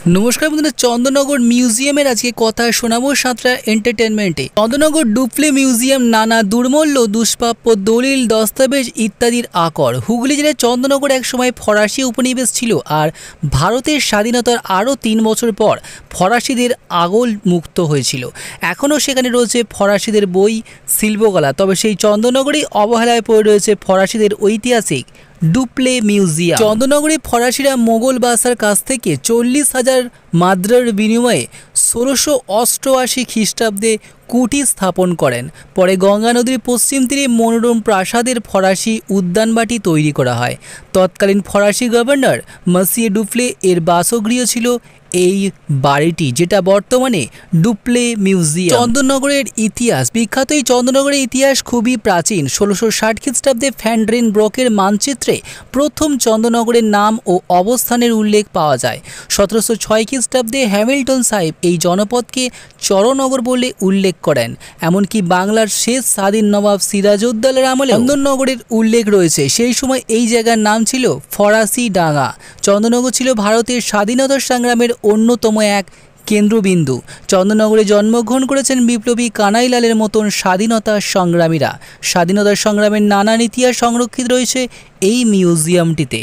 নমস্কার বন্ধুরা, চন্দননগর মিউজিয়ামের আজকে কথা শোনাবো সাঁতরা এন্টারটেনমেন্টে। চন্দননগর ডুপ্লে মিউজিয়াম নানা দুর্মূল্য দুষ্প্রাপ্য দলিল দস্তাবেজ ইত্যাদির আকর। হুগলি জেলার চন্দননগর একসময় ফরাসি উপনিবেশ ছিল, আর ভারতের স্বাধীনতার আরও 3 বছর পর ফরাসিদের আগল মুক্ত হয়েছিল। এখনও সেখানে রয়েছে ফরাসিদের বই, শিল্পকলা। তবে সেই চন্দননগরেই অবহেলায় পড়ে রয়েছে ফরাসিদের ঐতিহাসিক ডুপ্লে মিউজিয়াম। চন্দননগরে ফরাসিরা মোগল বাদশার কাছ থেকে 40,000 মাদ্রার বিনিময়ে 1688 খ্রিস্টাব্দে কুটি স্থাপন করেন। পরে গঙ্গা নদীর পশ্চিম তীরে মনোরম প্রাসাদের ফরাসি উদ্যানবাটি তৈরি করা হয়। তৎকালীন ফরাসি গভর্নর মসিয়ে ডুপ্লে এর বাসগৃহ ছিল এই বাড়িটি, যেটা বর্তমানে ডুপ্লে মিউজিয়াম। চন্দননগরের ইতিহাস বিখ্যাত। এই চন্দননগরের ইতিহাস খুবই প্রাচীন। 1660 খ্রিস্টাব্দে ফ্যান্ড্রিন ব্রকের মানচিত্রে প্রথম চন্দননগরের নাম ও অবস্থানের উল্লেখ পাওয়া যায়। 1706 খ্রিস্টাব্দে হ্যামিল্টন সাহেব এই জনপদকে চরনগর বলে উল্লেখ করেন। এমনকি বাংলার শেষ স্বাধীন নবাব সিরাজউদ্দৌলার আমলে চন্দননগরের উল্লেখ রয়েছে। সেই সময় এই জায়গার নাম ছিল ফরাসি ডাঙ্গা। চন্দননগর ছিল ভারতের স্বাধীনতা সংগ্রামের অন্যতম এক কেন্দ্রবিন্দু। চন্দননগরে জন্মগ্রহণ করেছেন বিপ্লবী কানাইলালের মতন স্বাধীনতা সংগ্রামীরা। স্বাধীনতা সংগ্রামের নানান ইতিহাস সংরক্ষিত রয়েছে এই মিউজিয়ামটিতে।